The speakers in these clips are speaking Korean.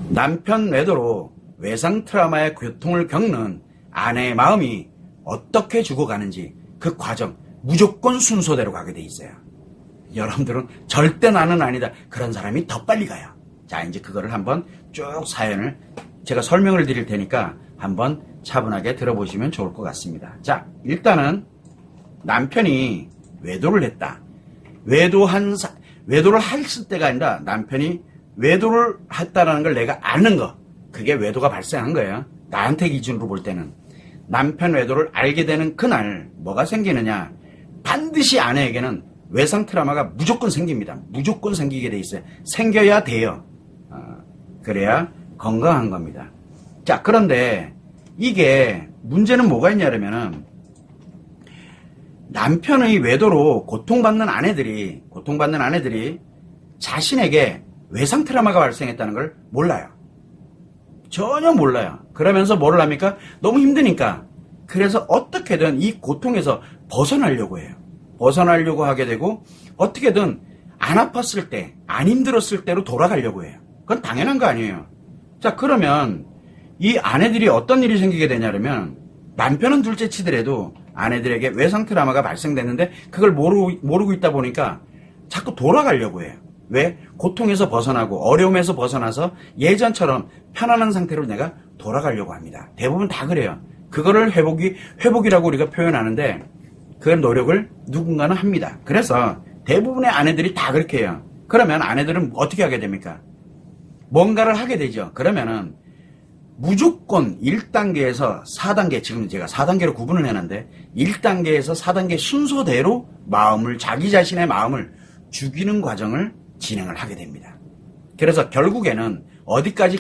남편 외도로 외상 트라우마의 고통을 겪는 아내의 마음이 어떻게 죽어가는지 그 과정 무조건 순서대로 가게 돼 있어요. 여러분들은 절대 나는 아니다. 그런 사람이 더 빨리 가요. 자, 이제 그거를 한번 쭉 사연을 제가 설명을 드릴 테니까 한번 차분하게 들어보시면 좋을 것 같습니다. 자, 일단은 남편이 외도를 했다. 외도를 했을 때가 아니라 남편이 외도를 했다라는 걸 내가 아는 거. 그게 외도가 발생한 거예요. 나한테 기준으로 볼 때는. 남편 외도를 알게 되는 그날 뭐가 생기느냐. 반드시 아내에게는 외상 트라우마가 무조건 생깁니다. 무조건 생기게 돼 있어요. 생겨야 돼요. 그래야 건강한 겁니다. 자, 그런데 이게 문제는 뭐가 있냐면은 남편의 외도로 고통받는 아내들이 자신에게 외상 트라우마가 발생했다는 걸 몰라요. 전혀 몰라요. 그러면서 뭐를 합니까? 너무 힘드니까. 그래서 어떻게든 이 고통에서 벗어나려고 해요. 벗어나려고 하게 되고 어떻게든 안 아팠을 때, 안 힘들었을 때로 돌아가려고 해요. 그건 당연한 거 아니에요. 자, 그러면 이 아내들이 어떤 일이 생기게 되냐면 남편은 둘째 치더라도 아내들에게 외상 트라우마가 발생됐는데 그걸 모르고 있다 보니까 자꾸 돌아가려고 해요. 왜? 고통에서 벗어나고 어려움에서 벗어나서 예전처럼 편안한 상태로 내가 돌아가려고 합니다. 대부분 다 그래요. 그거를 회복이라고 우리가 표현하는데 그 노력을 누군가는 합니다. 그래서 대부분의 아내들이 다 그렇게 해요. 그러면 아내들은 어떻게 하게 됩니까? 뭔가를 하게 되죠. 그러면은 무조건 1단계에서 4단계, 지금 제가 4단계로 구분을 해놨는데 1단계에서 4단계 순서대로 자기 자신의 마음을 죽이는 과정을 진행을 하게 됩니다. 그래서 결국은 어디까지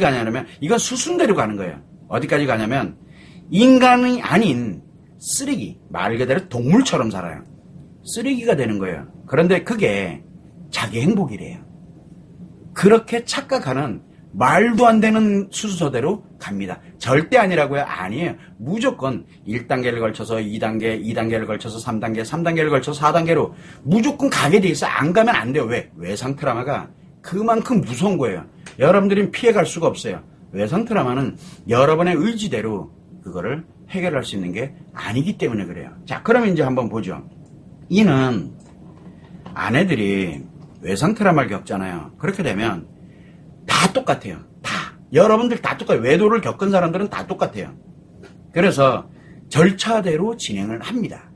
가냐면 이건 수순대로 가는 거예요. 어디까지 가냐면 인간이 아닌 쓰레기, 말 그대로 동물처럼 살아요. 쓰레기가 되는 거예요. 그런데 그게 자기 행복이래요. 그렇게 착각하는 말도 안 되는 순서대로 갑니다. 절대 아니라고요? 아니에요. 무조건 1단계를 걸쳐서 2단계, 2단계를 걸쳐서 3단계, 3단계를 걸쳐서 4단계로 무조건 가게 돼 있어. 안 가면 안 돼요. 왜? 외상 트라우마가 그만큼 무서운 거예요. 여러분들은 피해갈 수가 없어요. 외상 트라우마는 여러분의 의지대로 그거를 해결할 수 있는 게 아니기 때문에 그래요. 자, 그러면 이제 한번 보죠. 이는 아내들이 외상 트라우마를 겪잖아요. 그렇게 되면 다 똑같아요. 여러분들 다 똑같아요. 외도를 겪은 사람들은 다 똑같아요. 그래서 절차대로 진행을 합니다.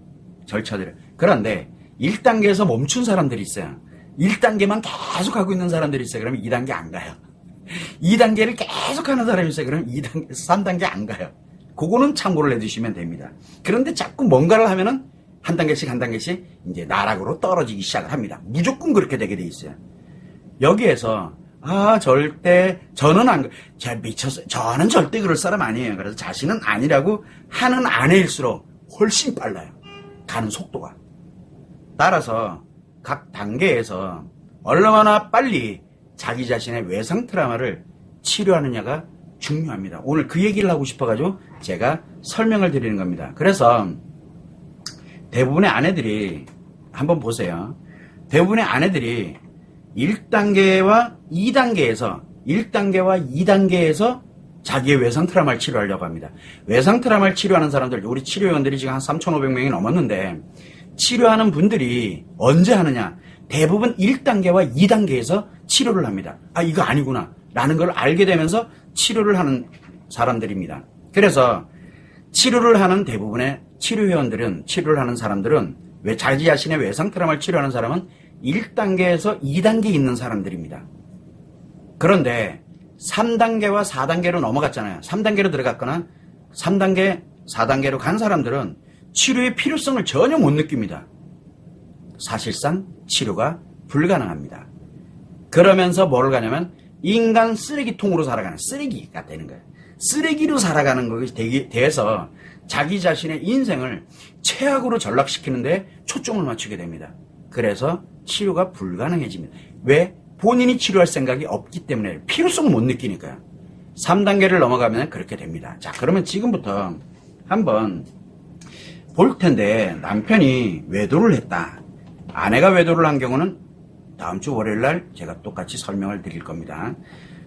절차대로. 그런데 1단계에서 멈춘 사람들이 있어요. 1단계만 계속 하고 있는 사람들이 있어요. 그러면 2단계 안 가요. 2단계를 계속 하는 사람이 있어요. 그러면 2단계에서 3단계 안 가요. 그거는 참고를 해주시면 됩니다. 그런데 자꾸 뭔가를 하면은 한 단계씩 이제 나락으로 떨어지기 시작을 합니다. 무조건 그렇게 되게 돼 있어요. 여기에서 절대 저는 저는 절대 그럴 사람 아니에요. 그래서 자신은 아니라고 하는 아내일수록 훨씬 빨라요. 가는 속도가. 따라서 각 단계에서 얼마나 빨리 자기 자신의 외상 트라우마를 치료하느냐가 중요합니다. 오늘 그 얘기를 하고 싶어가지고 제가 설명을 드리는 겁니다. 그래서 대부분의 아내들이 한번 보세요. 대부분의 아내들이 1단계와 2단계에서 자기의 외상 트라우마를 치료하려고 합니다. 외상 트라우마를 치료하는 사람들, 우리 치료위원들이 지금 한 3,500명이 넘었는데 치료하는 분들이 언제 하느냐? 대부분 1단계와 2단계에서 치료를 합니다. 이거 아니구나 라는 걸 알게 되면서 치료를 하는 사람들입니다. 그래서 치료를 하는 대부분의 치료위원들은, 치료를 하는 사람들은 자기 자신의 외상 트라우마를 치료하는 사람은 1단계에서 2단계에 있는 사람들입니다. 그런데 3단계와 4단계로 넘어갔잖아요. 3단계로 들어갔거나 3단계, 4단계로 간 사람들은 치료의 필요성을 전혀 못 느낍니다. 사실상 치료가 불가능합니다. 그러면서 뭐를 가냐면 인간 쓰레기통으로 살아가는 쓰레기가 되는 거예요. 쓰레기로 살아가는 것이 돼서 자기 자신의 인생을 최악으로 전락시키는데 초점을 맞추게 됩니다. 그래서 치료가 불가능해집니다. 왜? 본인이 치료할 생각이 없기 때문에 필요성을 못 느끼니까요. 3단계를 넘어가면 그렇게 됩니다. 자, 그러면 지금부터 한번 볼 텐데 남편이 외도를 했다. 아내가 외도를 한 경우는 다음 주 월요일 날 제가 똑같이 설명을 드릴 겁니다.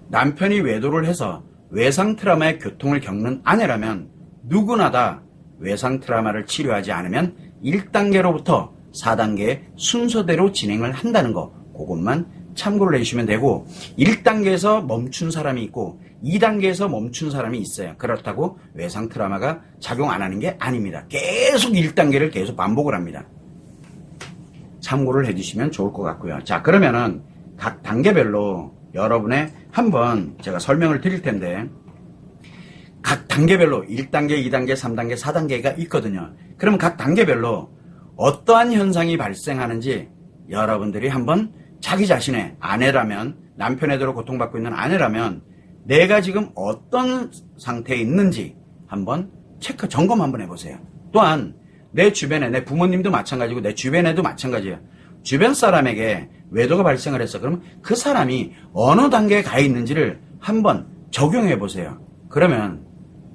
남편이 외도를 해서 외상 트라우마의 고통을 겪는 아내라면 누구나 다 외상 트라우마를 치료하지 않으면 1단계로부터 4단계의 순서대로 진행을 한다는 거, 그것만 참고를 해주시면 되고, 1단계에서 멈춘 사람이 있고 2단계에서 멈춘 사람이 있어요. 그렇다고 외상 트라우마가 작용 안 하는 게 아닙니다. 계속 1단계를 계속 반복을 합니다. 참고를 해주시면 좋을 것 같고요. 자, 그러면은 각 단계별로 여러분의 한번 제가 설명을 드릴 텐데, 각 단계별로 1단계, 2단계, 3단계, 4단계가 있거든요. 그럼 각 단계별로 어떠한 현상이 발생하는지 여러분들이 한번 자기 자신의 아내라면, 남편에 대로 고통받고 있는 아내라면 내가 지금 어떤 상태에 있는지 한번 체크, 점검 한번 해보세요. 또한 내 주변에, 내 부모님도 마찬가지고 내 주변에도 마찬가지예요. 주변 사람에게 외도가 발생을 했어. 그러면 그 사람이 어느 단계에 가 있는지를 한번 적용해 보세요. 그러면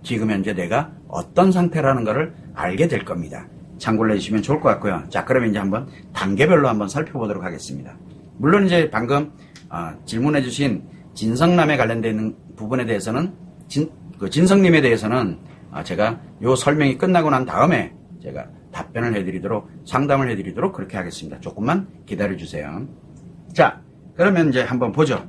지금 현재 내가 어떤 상태라는 것을 알게 될 겁니다. 참고를 해주시면 좋을 것 같고요. 자, 그러면 이제 한번 단계별로 한번 살펴보도록 하겠습니다. 물론 이제 방금 질문해 주신 진성남에 관련되어 있는 부분에 대해서는 진성님에 대해서는 제가 요 설명이 끝나고 난 다음에 제가 답변을 해드리도록, 상담을 해드리도록 그렇게 하겠습니다. 조금만 기다려 주세요. 자, 그러면 이제 한번 보죠.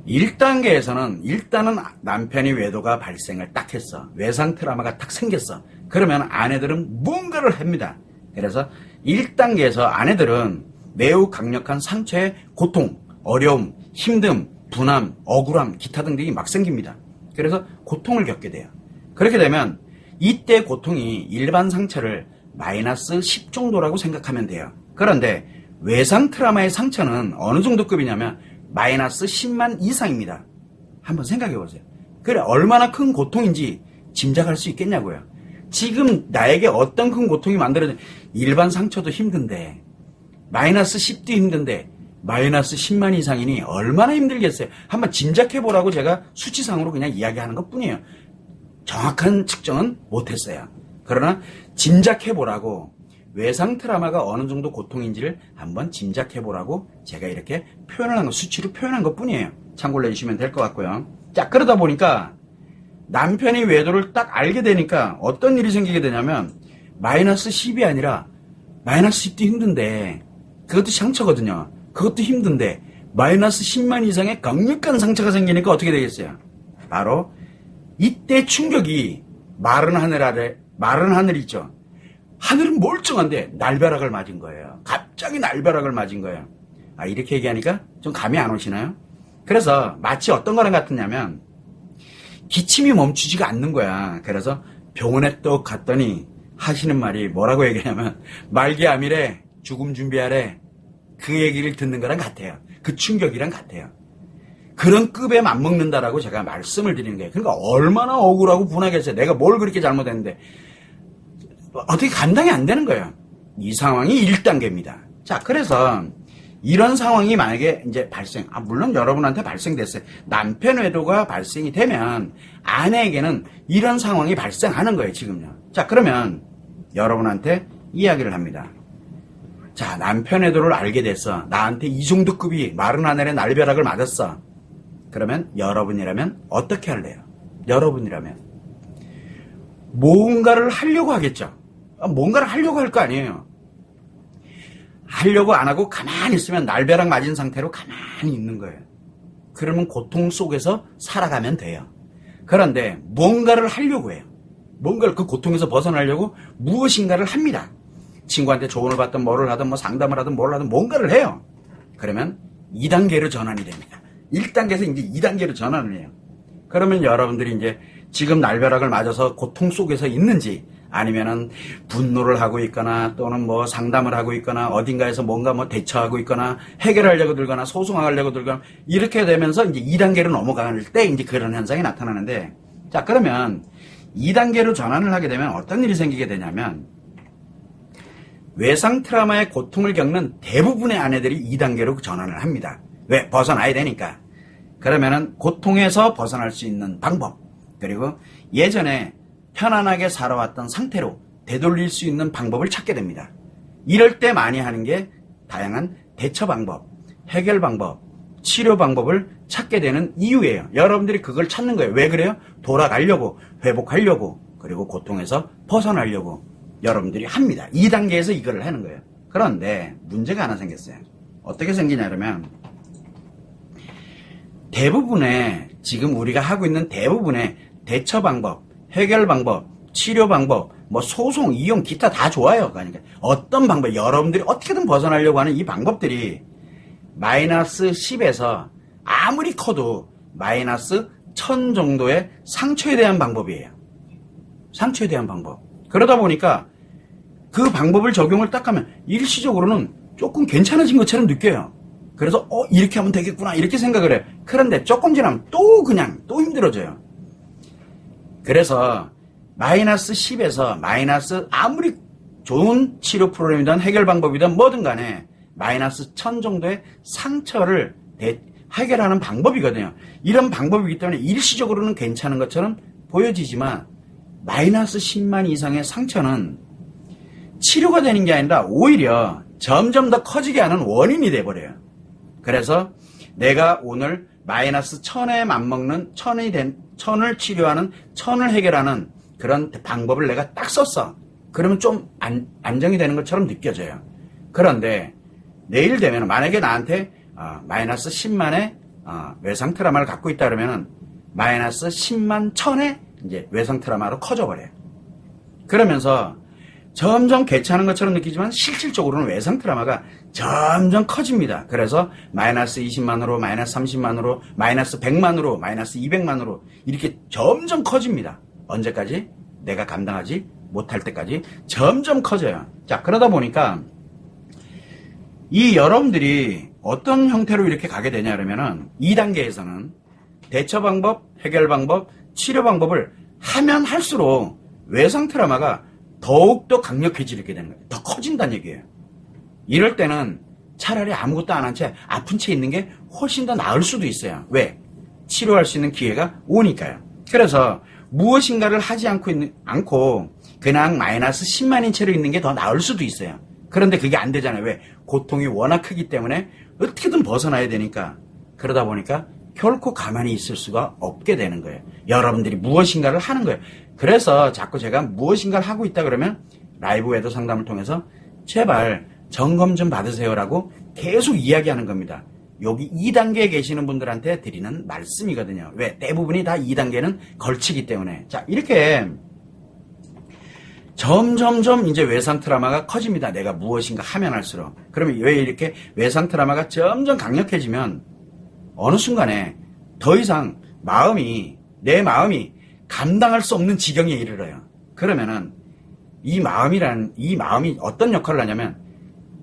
1단계에서는 일단은 남편이 외도가 발생을 딱 했어. 외상 트라우마가 딱 생겼어. 그러면 아내들은 뭔가를 합니다. 그래서 1단계에서 아내들은 매우 강력한 상처의 고통, 어려움, 힘듦, 분함, 억울함, 기타 등등이 막 생깁니다. 그래서 고통을 겪게 돼요. 그렇게 되면 이때 고통이 일반 상처를 마이너스 10 정도라고 생각하면 돼요. 그런데 외상 트라우마의 상처는 어느 정도 급이냐면 마이너스 10만 이상입니다. 한번 생각해 보세요. 그래, 얼마나 큰 고통인지 짐작할 수 있겠냐고요. 지금 나에게 어떤 큰 고통이 만들어진, 일반 상처도 힘든데 마이너스 10도 힘든데 마이너스 10만 이상이니 얼마나 힘들겠어요. 한번 짐작해 보라고 제가 수치상으로 그냥 이야기하는 것 뿐이에요. 정확한 측정은 못했어요. 그러나 짐작해 보라고, 외상 트라우마가 어느 정도 고통인지를 한번 짐작해 보라고 제가 이렇게 표현을 한 거, 수치로 표현한 것 뿐이에요. 참고를 해주시면 될 것 같고요. 자, 그러다 보니까 남편이 외도를 딱 알게 되니까 어떤 일이 생기게 되냐면 마이너스 10이 아니라 마이너스 10도 힘든데, 그것도 상처거든요. 그것도 힘든데 마이너스 10만 이상의 강력한 상처가 생기니까 어떻게 되겠어요? 바로 이때 충격이 마른 하늘 아래, 마른 하늘 있죠. 하늘은 멀쩡한데 날벼락을 맞은 거예요. 갑자기 날벼락을 맞은 거예요. 이렇게 얘기하니까 좀 감이 안 오시나요? 그래서 마치 어떤 거랑 같으냐면 기침이 멈추지가 않는 거야. 그래서 병원에 또 갔더니 하시는 말이 뭐라고 얘기하냐면 말기암이래, 죽음 준비하래, 그 얘기를 듣는 거랑 같아요. 그 충격이랑 같아요. 그런 급에 맞먹는다라고 제가 말씀을 드리는 거예요. 그러니까 얼마나 억울하고 분하겠어요. 내가 뭘 그렇게 잘못했는데 어떻게 감당이 안 되는 거예요. 이 상황이 1단계입니다. 자, 그래서 이런 상황이 만약에 이제 물론 여러분한테 발생됐어요. 남편 외도가 발생이 되면 아내에게는 이런 상황이 발생하는 거예요, 지금요. 자, 그러면 여러분한테 이야기를 합니다. 자, 남편 외도를 알게 됐어. 나한테 이 정도 급이 마른 하늘에 날벼락을 맞았어. 그러면 여러분이라면 어떻게 할래요? 여러분이라면 뭔가를 하려고 하겠죠. 뭔가를 하려고 할 거 아니에요. 하려고 안 하고 가만히 있으면 날벼락 맞은 상태로 가만히 있는 거예요. 그러면 고통 속에서 살아가면 돼요. 그런데 뭔가를 하려고 해요. 뭔가를, 그 고통에서 벗어나려고 무엇인가를 합니다. 친구한테 조언을 받든 뭐를 하든 뭐 상담을 하든 뭘 하든 뭔가를 해요. 그러면 2단계로 전환이 됩니다. 1단계에서 이제 2단계로 전환을 해요. 그러면 여러분들이 이제 지금 날벼락을 맞아서 고통 속에서 있는지, 아니면은 분노를 하고 있거나 또는 뭐 상담을 하고 있거나 어딘가에서 뭔가 뭐 대처하고 있거나 해결하려고 들거나 소송하려고 들거나 이렇게 되면서 이제 2단계로 넘어갈 때 이제 그런 현상이 나타나는데, 자, 그러면 2단계로 전환을 하게 되면 어떤 일이 생기게 되냐면 외상 트라우마의 고통을 겪는 대부분의 아내들이 2단계로 전환을 합니다. 왜? 벗어나야 되니까. 그러면은 고통에서 벗어날 수 있는 방법, 그리고 예전에 편안하게 살아왔던 상태로 되돌릴 수 있는 방법을 찾게 됩니다. 이럴 때 많이 하는 게 다양한 대처 방법, 해결 방법, 치료 방법을 찾게 되는 이유예요. 여러분들이 그걸 찾는 거예요. 왜 그래요? 돌아가려고, 회복하려고, 그리고 고통에서 벗어나려고 여러분들이 합니다. 2단계에서 이걸 하는 거예요. 그런데 문제가 하나 생겼어요. 어떻게 생기냐면 대부분의 지금 우리가 하고 있는 대부분의 대처 방법, 해결 방법, 치료 방법, 뭐 소송, 이용, 기타 다 좋아요. 그러니까 어떤 방법, 여러분들이 어떻게든 벗어나려고 하는 이 방법들이 마이너스 10에서 아무리 커도 마이너스 1000 정도의 상처에 대한 방법이에요. 상처에 대한 방법. 그러다 보니까 그 방법을 적용을 딱 하면 일시적으로는 조금 괜찮아진 것처럼 느껴요. 그래서 이렇게 하면 되겠구나 이렇게 생각을 해요. 그런데 조금 지나면 또 그냥 또 힘들어져요. 그래서 마이너스 10에서 마이너스 아무리 좋은 치료 프로그램이든 해결 방법이든 뭐든 간에 마이너스 1000 정도의 상처를 해결하는 방법이거든요. 이런 방법이기 때문에 일시적으로는 괜찮은 것처럼 보여지지만 마이너스 10만 이상의 상처는 치료가 되는 게 아니라 오히려 점점 더 커지게 하는 원인이 돼버려요. 그래서 내가 오늘 마이너스 1000에 맞먹는 1000을 치료하는 1000을 해결하는 그런 방법을 내가 딱 썼어. 그러면 좀 안정이 되는 것처럼 느껴져요. 그런데 내일 되면 만약에 나한테 마이너스 10만의 외상 트라우마를 갖고 있다 그러면은 마이너스 10만 1000의 이제 외상 트라우마로 커져버려요. 그러면서 점점 괜찮은 것처럼 느끼지만 실질적으로는 외상 트라우마가 점점 커집니다. 그래서 마이너스 20만으로, 마이너스 30만으로, 마이너스 100만으로, 마이너스 200만으로 이렇게 점점 커집니다. 언제까지? 내가 감당하지 못할 때까지 점점 커져요. 자, 그러다 보니까 이 여러분들이 어떤 형태로 이렇게 가게 되냐 그러면은 2단계에서는 대처 방법, 해결 방법, 치료 방법을 하면 할수록 외상 트라우마가 더욱더 강력해지게 되는 거예요. 더 커진다는 얘기예요. 이럴 때는 차라리 아무것도 안 한 채 아픈 채 있는 게 훨씬 더 나을 수도 있어요. 왜? 치료할 수 있는 기회가 오니까요. 그래서 무엇인가를 하지 않고 그냥 마이너스 10만인 채로 있는 게 더 나을 수도 있어요. 그런데 그게 안 되잖아요. 왜? 고통이 워낙 크기 때문에 어떻게든 벗어나야 되니까. 그러다 보니까 결코 가만히 있을 수가 없게 되는 거예요. 여러분들이 무엇인가를 하는 거예요. 그래서 자꾸 제가 무엇인가를 하고 있다 그러면 라이브 외도 상담을 통해서 제발 점검 좀 받으세요라고 계속 이야기하는 겁니다. 여기 2단계에 계시는 분들한테 드리는 말씀이거든요. 왜? 대부분이 다 2단계는 걸치기 때문에. 자, 이렇게 점점점 이제 외상 트라우마가 커집니다. 내가 무엇인가 하면 할수록. 그러면 왜 이렇게 외상 트라우마가 점점 강력해지면 어느 순간에 더 이상 내 마음이 감당할 수 없는 지경에 이르러요. 그러면은 이 마음이 어떤 역할을 하냐면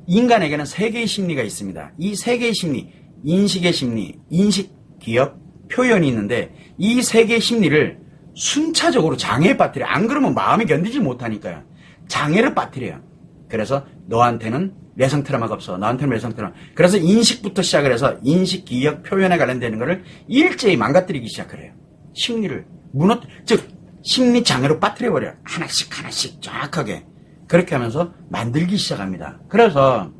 인간에게는 세 개의 심리가 있습니다. 이 세 개의 심리, 인식의 심리, 인식, 기억, 표현이 있는데 이 세 개의 심리를 순차적으로 장애에 빠뜨려요. 안 그러면 마음이 견디지 못하니까요. 장애를 빠뜨려요. 그래서 너한테는 외상 트라우마가 없어. 너한테는 외상 트라우마. 그래서 인식부터 시작을 해서 인식, 기억, 표현에 관련되는 거를 일제히 망가뜨리기 시작을 해요. 심리를 즉 심리 장애로 빠뜨려버려요. 하나씩 정확하게. 그렇게 하면서 만들기 시작합니다. 그래서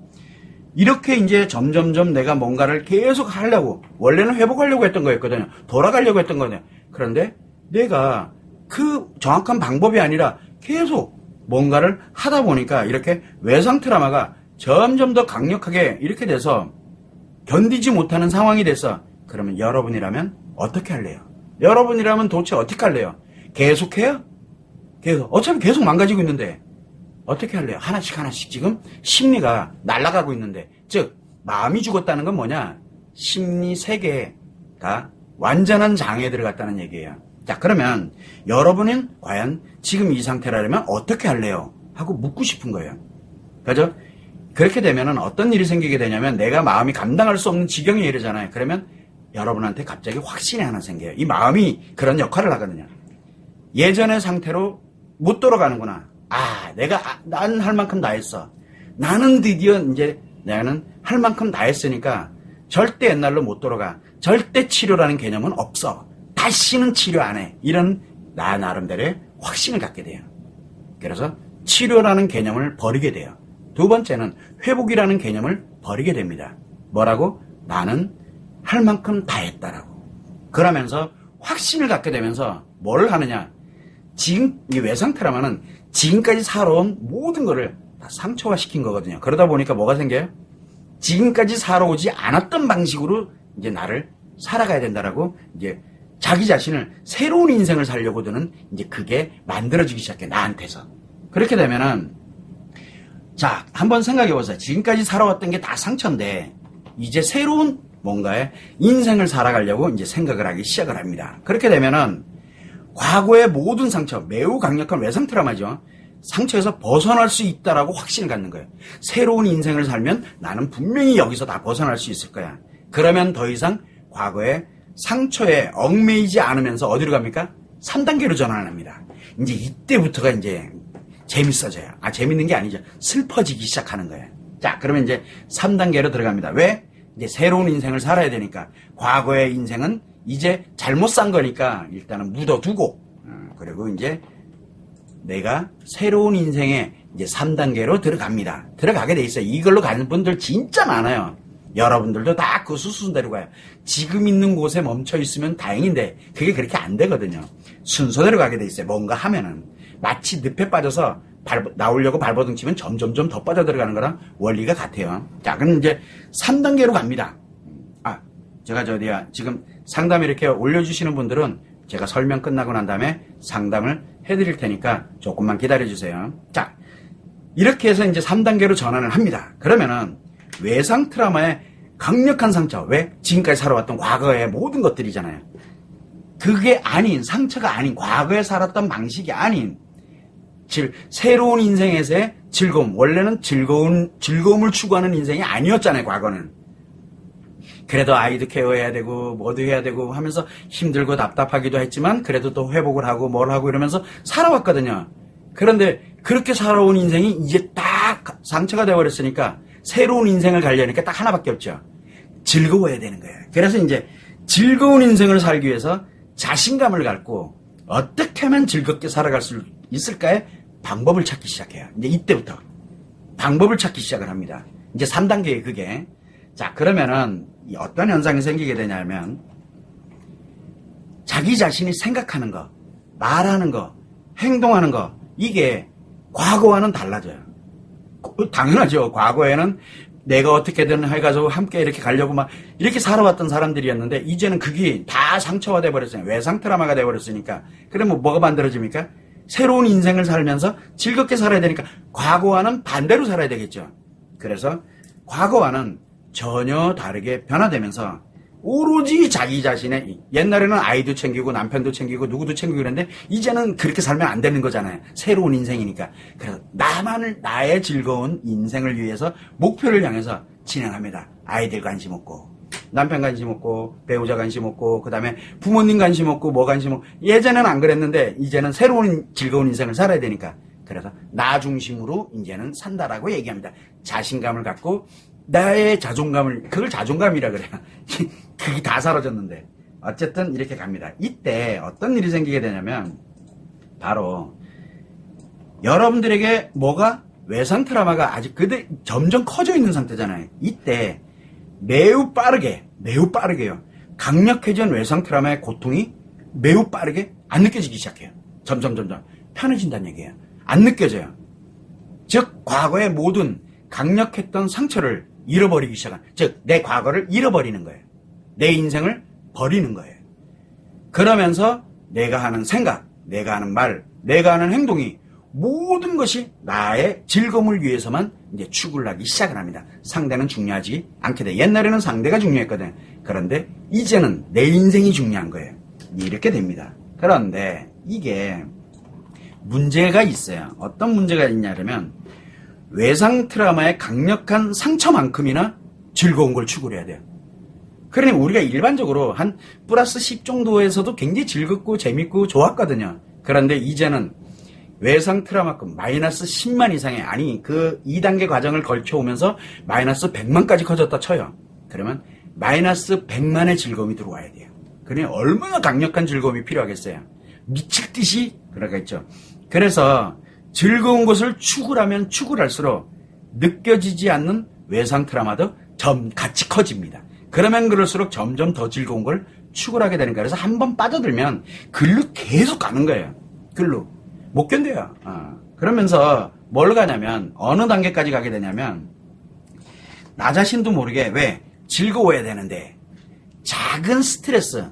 이렇게 이제 점점점 내가 뭔가를 계속 하려고, 원래는 회복하려고 했던 거였거든요. 돌아가려고 했던 거거든요. 그런데 내가 그 정확한 방법이 아니라 계속 뭔가를 하다 보니까 이렇게 외상 트라우마가 점점 더 강력하게 이렇게 돼서 견디지 못하는 상황이 됐어. 그러면 여러분이라면 어떻게 할래요? 여러분이라면 도대체 어떻게 할래요? 계속해요? 어차피 계속 망가지고 있는데 어떻게 할래요? 하나씩 지금 심리가 날아가고 있는데, 즉 마음이 죽었다는 건 뭐냐? 심리 세계가 완전한 장애에 들어갔다는 얘기예요. 자, 그러면 여러분은 과연 지금 이 상태라면 어떻게 할래요? 하고 묻고 싶은 거예요. 그죠? 그렇게 되면은 어떤 일이 생기게 되냐면 내가 마음이 감당할 수 없는 지경에 이르잖아요. 그러면 여러분한테 갑자기 확신이 하나 생겨요. 이 마음이 그런 역할을 하거든요. 예전의 상태로 못 돌아가는구나. 난 할 만큼 다 했어. 나는 드디어 이제 나는 할 만큼 다 했으니까 절대 옛날로 못 돌아가. 절대 치료라는 개념은 없어. 다시는 치료 안 해. 이런 나 나름대로의 확신을 갖게 돼요. 그래서 치료라는 개념을 버리게 돼요. 두 번째는 회복이라는 개념을 버리게 됩니다. 뭐라고? 나는 할 만큼 다 했다라고. 그러면서 확신을 갖게 되면서 뭘 하느냐? 지금 이 외상 트라우마는 지금까지 살아온 모든 거를 다 상처화시킨 거거든요. 그러다 보니까 뭐가 생겨요? 지금까지 살아오지 않았던 방식으로 이제 나를 살아가야 된다라고 이제 자기 자신을 새로운 인생을 살려고 드는 이제 그게 만들어지기 시작해, 나한테서. 그렇게 되면은 자, 한번 생각해 보세요. 지금까지 살아왔던 게 다 상처인데 이제 새로운 뭔가의 인생을 살아가려고 이제 생각을 하기 시작을 합니다. 그렇게 되면은 과거의 모든 상처, 매우 강력한 외상 트라우마죠. 상처에서 벗어날 수 있다라고 확신을 갖는 거예요. 새로운 인생을 살면 나는 분명히 여기서 다 벗어날 수 있을 거야. 그러면 더 이상 과거의 상처에 얽매이지 않으면서 어디로 갑니까? 3단계로 전환을 합니다. 이제 이때부터가 이제 재밌어져요. 재밌는 게 아니죠. 슬퍼지기 시작하는 거예요. 자, 그러면 이제 3단계로 들어갑니다. 왜? 이제 새로운 인생을 살아야 되니까. 과거의 인생은 이제 잘못 산 거니까 일단은 묻어두고, 그리고 이제 내가 새로운 인생에 이제 3단계로 들어갑니다. 들어가게 돼 있어요. 이걸로 가는 분들 진짜 많아요. 여러분들도 다 그 수순대로 가요. 지금 있는 곳에 멈춰 있으면 다행인데 그게 그렇게 안 되거든요. 순서대로 가게 돼 있어요. 뭔가 하면은 마치 늪에 빠져서 나오려고 발버둥 치면 점점점 더 빠져 들어가는 거랑 원리가 같아요. 자, 그럼 이제 3단계로 갑니다. 제가 지금 상담 이렇게 올려주시는 분들은 제가 설명 끝나고 난 다음에 상담을 해드릴 테니까 조금만 기다려주세요. 자, 이렇게 해서 이제 3단계로 전환을 합니다. 그러면은 외상 트라우마의 강력한 상처, 왜? 지금까지 살아왔던 과거의 모든 것들이잖아요. 그게 아닌, 상처가 아닌, 과거에 살았던 방식이 아닌, 새로운 인생에서의 즐거움, 원래는 즐거움을 추구하는 인생이 아니었잖아요, 과거는. 그래도 아이도 케어해야 되고 뭐도 해야 되고 하면서 힘들고 답답하기도 했지만 그래도 또 회복을 하고 뭘 하고 이러면서 살아왔거든요. 그런데 그렇게 살아온 인생이 이제 딱 상처가 되어버렸으니까 새로운 인생을 가려니까 딱 하나밖에 없죠. 즐거워야 되는 거예요. 그래서 이제 즐거운 인생을 살기 위해서 자신감을 갖고 어떻게 하면 즐겁게 살아갈 수 있을까의 방법을 찾기 시작해요. 이제 이때부터 방법을 찾기 시작을 합니다. 이제 3단계에 그게. 자, 그러면은 어떤 현상이 생기게 되냐면 자기 자신이 생각하는 거, 말하는 거, 행동하는 거, 이게 과거와는 달라져요. 당연하죠. 과거에는 내가 어떻게든 해가지고 함께 이렇게 가려고 막 이렇게 살아왔던 사람들이었는데 이제는 그게 다 상처가 돼버렸어요. 외상 트라우마가 돼버렸으니까. 그러면 뭐가 만들어집니까? 새로운 인생을 살면서 즐겁게 살아야 되니까 과거와는 반대로 살아야 되겠죠. 그래서 과거와는 전혀 다르게 변화되면서 오로지 자기 자신의, 옛날에는 아이도 챙기고 남편도 챙기고 누구도 챙기고 그랬는데 이제는 그렇게 살면 안 되는 거잖아요. 새로운 인생이니까. 그래서 나의 즐거운 인생을 위해서 목표를 향해서 진행합니다. 아이들 관심 없고 남편 관심 없고 배우자 관심 없고 그다음에 부모님 관심 없고 뭐 관심 없고. 예전에는 안 그랬는데 이제는 새로운 즐거운 인생을 살아야 되니까. 그래서 나 중심으로 이제는 산다라고 얘기합니다. 자신감을 갖고 나의 자존감을, 그걸 자존감이라 그래요. 그게 다 사라졌는데. 어쨌든 이렇게 갑니다. 이때 어떤 일이 생기게 되냐면, 바로, 여러분들에게 뭐가 외상 트라우마가 아직 점점 커져 있는 상태잖아요. 이때 매우 빠르게요. 강력해진 외상 트라우마의 고통이 매우 빠르게 안 느껴지기 시작해요. 점점 편해진다는 얘기예요. 안 느껴져요. 즉, 과거의 모든 강력했던 상처를 잃어버리기 시작한, 즉 내 과거를 잃어버리는 거예요. 내 인생을 버리는 거예요. 그러면서 내가 하는 생각, 내가 하는 말, 내가 하는 행동이 모든 것이 나의 즐거움을 위해서만 이제 추구를 하기 시작을 합니다. 상대는 중요하지 않게 돼. 옛날에는 상대가 중요했거든. 그런데 이제는 내 인생이 중요한 거예요. 이렇게 됩니다. 그런데 이게 문제가 있어요. 어떤 문제가 있냐면 외상 트라우마의 강력한 상처만큼이나 즐거운 걸 추구를 해야 돼요. 그러니 우리가 일반적으로 한 플러스 10 정도에서도 굉장히 즐겁고 재밌고 좋았거든요. 그런데 이제는 외상 트라우마급 마이너스 10만 이상의, 아니 그 2단계 과정을 걸쳐오면서 마이너스 100만까지 커졌다 쳐요. 그러면 마이너스 100만의 즐거움이 들어와야 돼요. 그러니 얼마나 강력한 즐거움이 필요하겠어요. 미칠 듯이 그러겠죠. 그래서 즐거운 것을 추구를 하면 추구를 할수록 느껴지지 않는 외상 트라우마도 같이 커집니다. 그러면 그럴수록 점점 더 즐거운 걸 추구하게 되는 거예요. 그래서 한번 빠져들면 글로 계속 가는 거예요. 글로. 못 견뎌요. 그러면서 뭘 가냐면 어느 단계까지 가게 되냐면 나 자신도 모르게 왜 즐거워야 되는데 작은 스트레스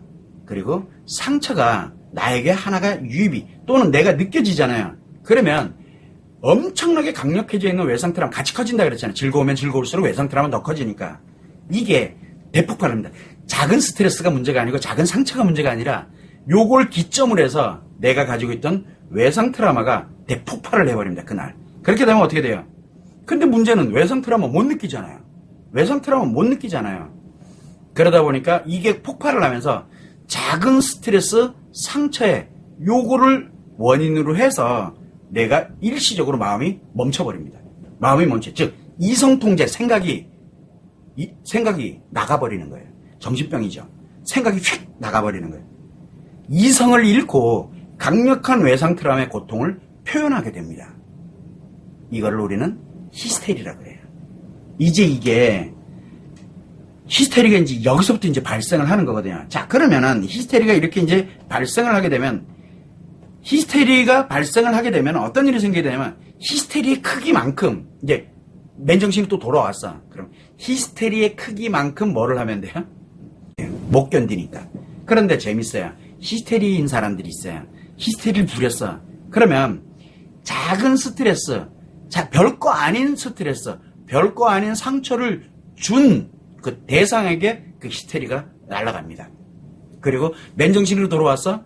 그리고 상처가 나에게 하나가 유입이 또는 내가 느껴지잖아요. 그러면 엄청나게 강력해져 있는 외상 트라우마 같이 커진다 그랬잖아요. 즐거우면 즐거울수록 외상 트라우마 더 커지니까 이게 대폭발합니다. 작은 스트레스가 문제가 아니고 작은 상처가 문제가 아니라 요걸 기점으로 해서 내가 가지고 있던 외상 트라우마가 대폭발을 해버립니다. 그날. 그렇게 되면 어떻게 돼요? 근데 문제는 외상 트라우마 못 느끼잖아요. 외상 트라우마 못 느끼잖아요. 그러다 보니까 이게 폭발을 하면서 작은 스트레스, 상처에 요거를 원인으로 해서 내가 일시적으로 마음이 멈춰버립니다. 마음이 멈춰. 즉 이성통제 생각이 나가버리는 거예요. 정신병이죠. 생각이 휙 나가버리는 거예요. 이성을 잃고 강력한 외상 트라우마의 고통을 표현하게 됩니다. 이걸 우리는 히스테리라고 해요. 이제 이게 히스테리가 이제 여기서부터 이제 발생을 하는 거거든요. 자, 그러면은 히스테리가 이렇게 이제 발생을 하게 되면 어떤 일이 생기게 되냐면 히스테리의 크기만큼 이제 맨정신이 또 돌아왔어. 그럼 히스테리의 크기만큼 뭐를 하면 돼요? 못 견디니까. 그런데 재밌어요. 히스테리인 사람들이 있어요. 히스테리를 부렸어. 그러면 작은 스트레스, 별거 아닌 스트레스, 별거 아닌 상처를 준 그 대상에게 그 히스테리가 날아갑니다. 그리고 맨정신으로 돌아왔어?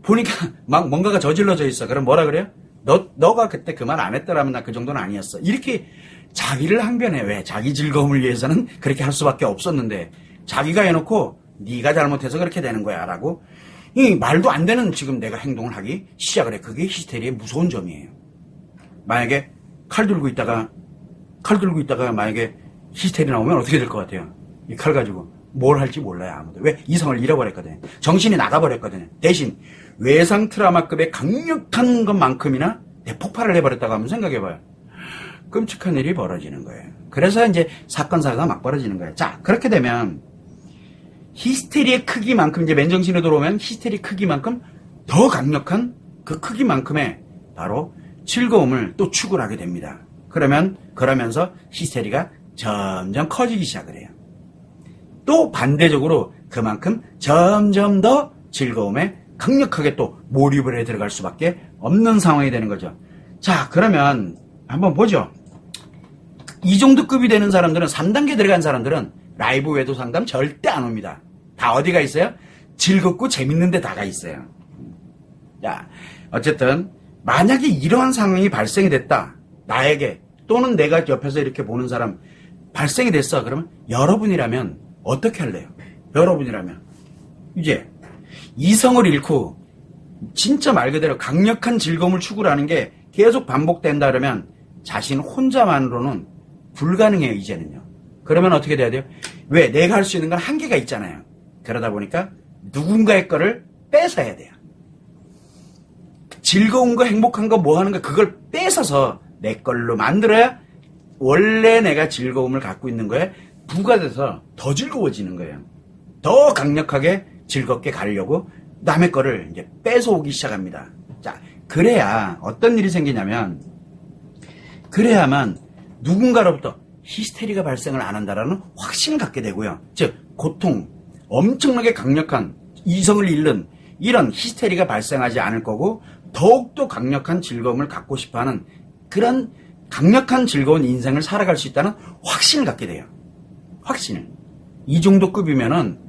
보니까 막 뭔가가 저질러져 있어. 그럼 뭐라 그래요? 너가 그때 그 말 안 했더라면 나 그 정도는 아니었어. 이렇게 자기를 항변해. 왜? 자기 즐거움을 위해서는 그렇게 할 수밖에 없었는데 자기가 해놓고 네가 잘못해서 그렇게 되는 거야 라고 이 말도 안 되는 지금 내가 행동을 하기 시작을 해. 그게 히스테리의 무서운 점이에요. 만약에 칼 들고 있다가 만약에 히스테리 나오면 어떻게 될 것 같아요? 이 칼 가지고 뭘 할지 몰라요. 아무도. 왜? 이성을 잃어버렸거든요. 정신이 나가버렸거든요. 대신 외상 트라우마급의 강력한 것만큼이나 대폭발을 해버렸다고 한번 생각해봐요. 끔찍한 일이 벌어지는 거예요. 그래서 이제 사건사고가 막 벌어지는 거예요. 자, 그렇게 되면 히스테리의 크기만큼 이제 맨정신에 들어오면 히스테리 크기만큼 더 강력한 그 크기만큼의 바로 즐거움을 또 추구를 하게 됩니다. 그러면서 히스테리가 점점 커지기 시작을 해요. 또 반대적으로 그만큼 점점 더 즐거움에 강력하게 또 몰입을 해 들어갈 수밖에 없는 상황이 되는 거죠. 자, 그러면 한번 보죠. 이 정도 급이 되는 사람들은 3단계 들어간 사람들은 라이브 외도 상담 절대 안 옵니다. 다 어디가 있어요? 즐겁고 재밌는 데 다가 있어요. 자, 어쨌든 만약에 이러한 상황이 발생이 됐다. 나에게 또는 내가 옆에서 이렇게 보는 사람 발생이 됐어. 그러면 여러분이라면 어떻게 할래요? 여러분이라면 이제 이성을 잃고 진짜 말 그대로 강력한 즐거움을 추구하는 게 계속 반복된다 그러면 자신 혼자만으로는 불가능해요. 이제는요. 그러면 어떻게 돼야 돼요? 왜? 내가 할 수 있는 건 한계가 있잖아요. 그러다 보니까 누군가의 거를 뺏어야 돼요. 즐거운 거 행복한 거 뭐 하는 거 그걸 뺏어서 내 걸로 만들어야 원래 내가 즐거움을 갖고 있는 거에 부과돼서 더 즐거워지는 거예요. 더 강력하게 즐겁게 가려고 남의 거를 이제 뺏어오기 시작합니다. 자, 그래야 어떤 일이 생기냐면 그래야만 누군가로부터 히스테리가 발생을 안 한다라는 확신을 갖게 되고요. 즉 고통, 엄청나게 강력한 이성을 잃는 이런 히스테리가 발생하지 않을 거고 더욱더 강력한 즐거움을 갖고 싶어하는 그런 강력한 즐거운 인생을 살아갈 수 있다는 확신을 갖게 돼요. 확신을. 이 정도 급이면은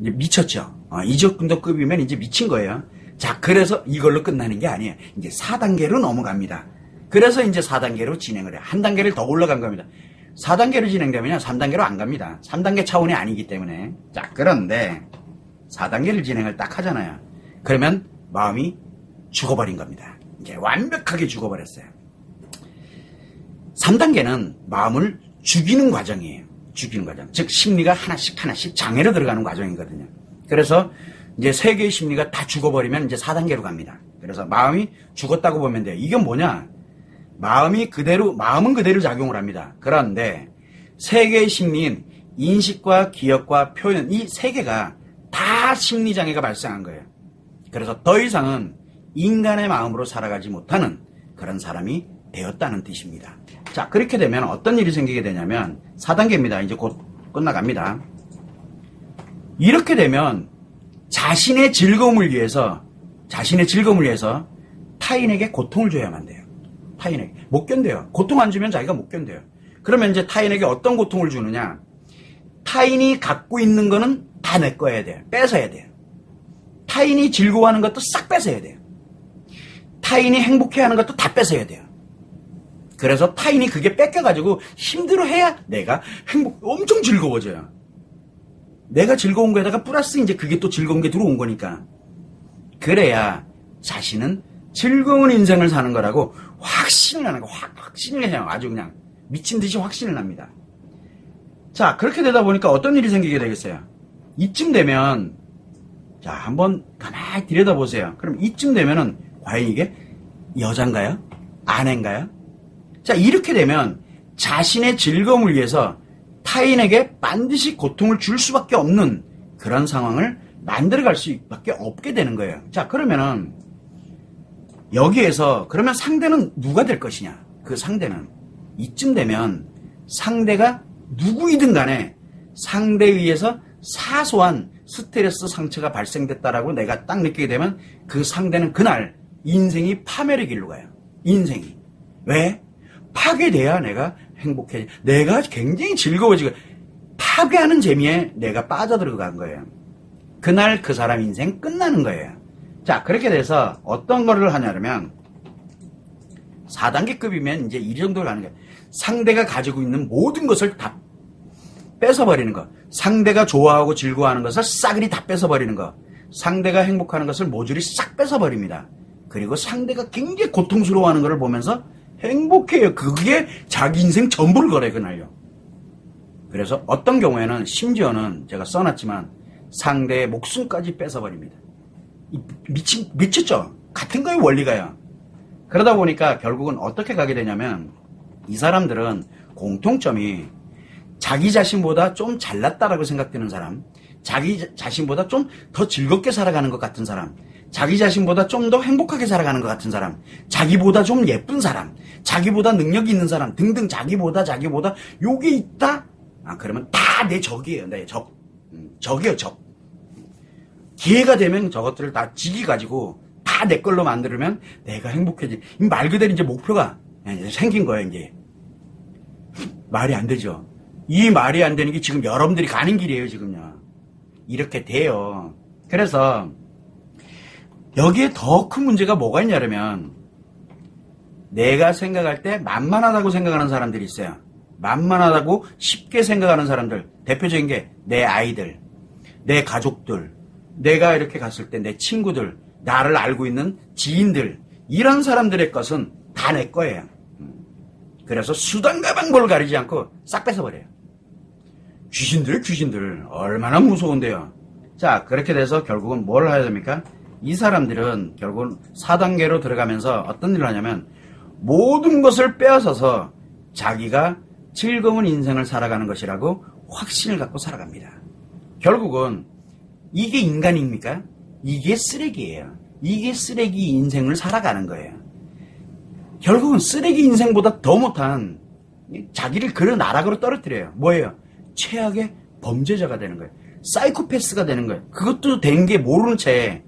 이제 미쳤죠. 이 정도 급이면 이제 미친 거예요. 자, 그래서 이걸로 끝나는 게 아니에요. 이제 4단계로 넘어갑니다. 그래서 이제 4단계로 진행을 해요. 한 단계를 더 올라간 겁니다. 4단계로 진행되면 3단계로 안 갑니다. 3단계 차원이 아니기 때문에. 자, 그런데 4단계를 진행을 딱 하잖아요. 그러면 마음이 죽어버린 겁니다. 이제 완벽하게 죽어버렸어요. 3단계는 마음을 죽이는 과정이에요. 죽이는 과정. 즉 심리가 하나씩 장애로 들어가는 과정이거든요. 그래서 이제 3개의 심리가 다 죽어버리면 이제 4단계로 갑니다. 그래서 마음이 죽었다고 보면 돼요. 이게 뭐냐? 마음은 그대로 작용을 합니다. 그런데 세 개의 심리인 인식과 기억과 표현, 이 세 개가 다 심리장애가 발생한 거예요. 그래서 더 이상은 인간의 마음으로 살아가지 못하는 그런 사람이 되었다는 뜻입니다. 자, 그렇게 되면 어떤 일이 생기게 되냐면 4단계입니다. 이제 곧 끝나갑니다. 이렇게 되면 자신의 즐거움을 위해서 타인에게 고통을 줘야만 돼요. 타인에게. 못 견뎌요. 고통 안 주면 자기가 못 견뎌요. 그러면 이제 타인에게 어떤 고통을 주느냐? 타인이 갖고 있는 거는 다 내 거여야 돼요. 뺏어야 돼요. 타인이 즐거워하는 것도 싹 뺏어야 돼요. 타인이 행복해하는 것도 다 뺏어야 돼요. 그래서 타인이 그게 뺏겨가지고 힘들어해야 내가 엄청 즐거워져요. 내가 즐거운 거에다가 플러스 이제 그게 또 즐거운 게 들어온 거니까. 그래야 자신은 즐거운 인생을 사는 거라고 확신을 하는 거, 확신을 해요. 아주 그냥 미친 듯이 확신을 합니다. 자, 그렇게 되다 보니까 어떤 일이 생기게 되겠어요? 이쯤 되면, 자, 한번 가만히 들여다보세요. 그럼 이쯤 되면은 과연 이게 여잔가요? 아내인가요? 자, 이렇게 되면 자신의 즐거움을 위해서 타인에게 반드시 고통을 줄 수밖에 없는 그런 상황을 만들어갈 수밖에 없게 되는 거예요. 자, 그러면은 여기에서 그러면 상대는 누가 될 것이냐? 그 상대는 이쯤 되면 상대가 누구이든 간에 상대에 의해서 사소한 스트레스 상처가 발생됐다라고 내가 딱 느끼게 되면 그 상대는 그날 인생이 파멸의 길로 가요. 인생이. 왜? 파괴돼야 내가 행복해. 내가 굉장히 즐거워지고 파괴하는 재미에 내가 빠져들어간 거예요. 그날 그 사람 인생 끝나는 거예요. 자, 그렇게 돼서 어떤 거를 하냐면 4단계급이면 이제 이 정도로 가는 거예요. 상대가 가지고 있는 모든 것을 다 뺏어버리는 거. 상대가 좋아하고 즐거워하는 것을 싸그리 다 뺏어버리는 거. 상대가 행복하는 것을 모조리 싹 뺏어버립니다. 그리고 상대가 굉장히 고통스러워하는 것을 보면서 행복해요. 그게 자기 인생 전부를 걸어요, 그날요. 그래서 어떤 경우에는 심지어는 제가 써놨지만 상대의 목숨까지 뺏어버립니다. 미쳤죠? 같은 거의 원리가요. 그러다 보니까 결국은 어떻게 가게 되냐면 이 사람들은 공통점이 자기 자신보다 좀 잘났다라고 생각되는 사람, 자기 자신보다 좀 더 즐겁게 살아가는 것 같은 사람, 자기 자신보다 좀 더 행복하게 살아가는 것 같은 사람, 자기보다 좀 예쁜 사람, 자기보다 능력이 있는 사람 등등 자기보다 요게 있다? 아, 그러면 다 내 적이에요. 내 적. 적이에요, 적. 기회가 되면 저것들을 다 지기 가지고 다 내 걸로 만들면 내가 행복해지. 말 그대로 이제 목표가 이제 생긴 거예요, 이제. 말이 안 되죠. 이 말이 안 되는 게 지금 여러분들이 가는 길이에요, 지금요. 이렇게 돼요. 그래서 여기에 더 큰 문제가 뭐가 있냐면 내가 생각할 때 만만하다고 생각하는 사람들이 있어요. 만만하다고 쉽게 생각하는 사람들. 대표적인 게 내 아이들, 내 가족들, 내가 이렇게 갔을 때 내 친구들, 나를 알고 있는 지인들, 이런 사람들의 것은 다 내 거예요. 그래서 수단과 방법을 가리지 않고 싹 뺏어버려요. 귀신들 얼마나 무서운데요. 자, 그렇게 돼서 결국은 뭘 해야 됩니까? 이 사람들은 결국은 4단계로 들어가면서 어떤 일을 하냐면 모든 것을 빼앗아서 자기가 즐거운 인생을 살아가는 것이라고 확신을 갖고 살아갑니다. 결국은 이게 인간입니까? 이게 쓰레기예요. 이게 쓰레기 인생을 살아가는 거예요. 결국은 쓰레기 인생보다 더 못한 자기를 그런 나락으로 떨어뜨려요. 뭐예요? 최악의 범죄자가 되는 거예요. 사이코패스가 되는 거예요. 그것도 된 게 모르는 채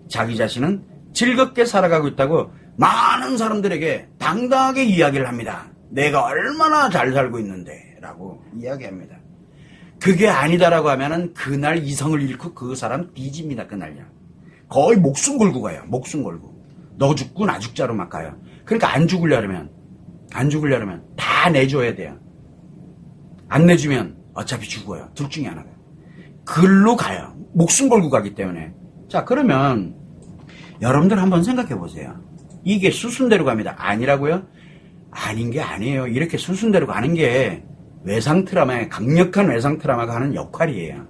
자기 자신은 즐겁게 살아가고 있다고 많은 사람들에게 당당하게 이야기를 합니다. 내가 얼마나 잘 살고 있는데 라고 이야기합니다. 그게 아니다라고 하면은 그날 이성을 잃고 그 사람 뒤집니다. 그날요. 거의 목숨 걸고 가요. 목숨 걸고. 너 죽고 나 죽자로 막 가요. 그러니까 안 죽으려면 다 내줘야 돼요. 안 내주면 어차피 죽어요. 둘 중에 하나가. 글로 가요. 목숨 걸고 가기 때문에. 자, 그러면 여러분들 한번 생각해 보세요. 이게 수순대로 갑니다. 아니라고요? 아닌 게 아니에요. 이렇게 수순대로 가는 게 외상 트라우마의 강력한 외상 트라우마가 하는 역할이에요.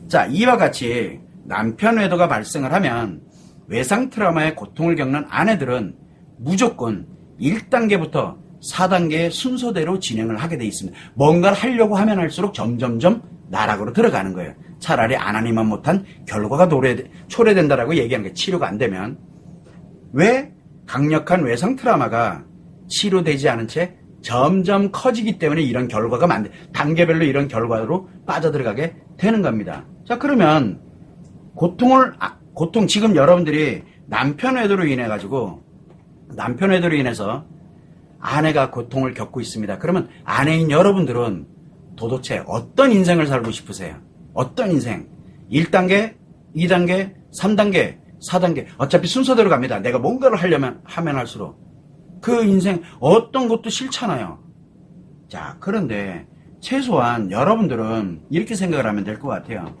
자, 이와 같이 남편 외도가 발생을 하면 외상 트라우마의 고통을 겪는 아내들은 무조건 1단계부터 4단계의 순서대로 진행을 하게 돼 있습니다. 뭔가를 하려고 하면 할수록 점점점 나락으로 들어가는 거예요. 차라리 안 하니만 못한 결과가 초래된다라고 얘기하는 거예요. 치료가 안 되면. 왜? 강력한 외상 트라우마가 치료되지 않은 채 점점 커지기 때문에 이런 결과가 단계별로 이런 결과로 빠져들어가게 되는 겁니다. 자, 그러면 고통 지금 여러분들이 남편 외도로 인해서 아내가 고통을 겪고 있습니다. 그러면 아내인 여러분들은 도대체 어떤 인생을 살고 싶으세요? 어떤 인생? 1단계, 2단계, 3단계, 4단계. 어차피 순서대로 갑니다. 내가 뭔가를 하면 할수록. 그 인생 어떤 것도 싫잖아요. 자, 그런데 최소한 여러분들은 이렇게 생각을 하면 될 것 같아요.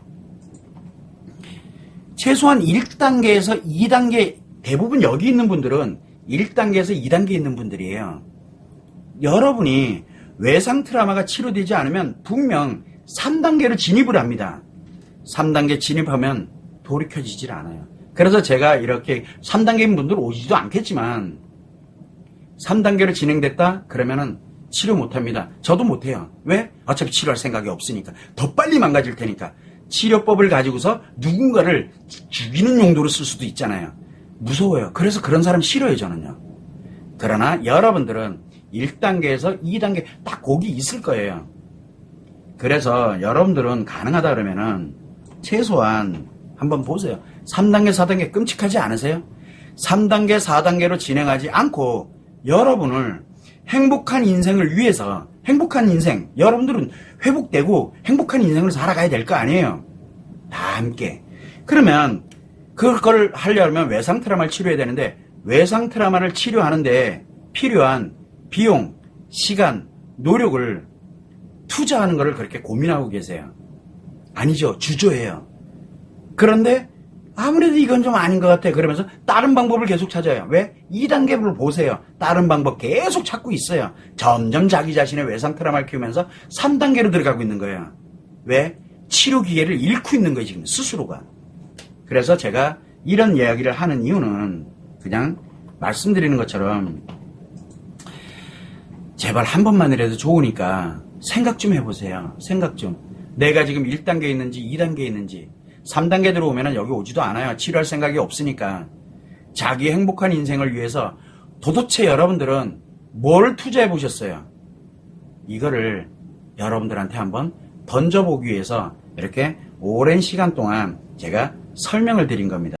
최소한 1단계에서 2단계, 대부분 여기 있는 분들은 1단계에서 2단계 있는 분들이에요. 여러분이 외상 트라우마가 치료되지 않으면 분명 3단계로 진입을 합니다. 3단계 진입하면 돌이켜지질 않아요. 그래서 제가 이렇게 3단계인 분들 오지도 않겠지만 3단계로 진행됐다? 그러면은 치료 못합니다. 저도 못해요. 왜? 어차피 치료할 생각이 없으니까. 더 빨리 망가질 테니까. 치료법을 가지고서 누군가를 죽이는 용도로 쓸 수도 있잖아요. 무서워요. 그래서 그런 사람 싫어요, 저는요. 그러나 여러분들은 1단계에서 2단계 딱 거기 있을 거예요. 그래서 여러분들은 가능하다 그러면은 최소한 한번 보세요. 3단계, 4단계 끔찍하지 않으세요? 3단계, 4단계로 진행하지 않고 여러분을 행복한 인생을 위해서 행복한 인생, 여러분들은 회복되고 행복한 인생을 살아가야 될 거 아니에요. 다 함께. 그러면 그걸 하려면 외상 트라우마를 치료해야 되는데 외상 트라우마를 치료하는데 필요한 비용, 시간, 노력을 투자하는 것을 그렇게 고민하고 계세요. 아니죠. 주저해요. 그런데 아무래도 이건 좀 아닌 것 같아. 그러면서 다른 방법을 계속 찾아요. 왜? 2단계를 보세요. 다른 방법 계속 찾고 있어요. 점점 자기 자신의 외상 트라우마를 키우면서 3단계로 들어가고 있는 거예요. 왜? 치료 기회를 잃고 있는 거예요, 지금 스스로가. 그래서 제가 이런 이야기를 하는 이유는 그냥 말씀드리는 것처럼 제발 한 번만이라도 좋으니까 생각 좀 해보세요. 생각 좀. 내가 지금 1단계에 있는지 2단계에 있는지 3단계 들어오면 여기 오지도 않아요. 치료할 생각이 없으니까. 자기 행복한 인생을 위해서 도대체 여러분들은 뭘 투자해 보셨어요? 이거를 여러분들한테 한번 던져보기 위해서 이렇게 오랜 시간 동안 제가 설명을 드린 겁니다.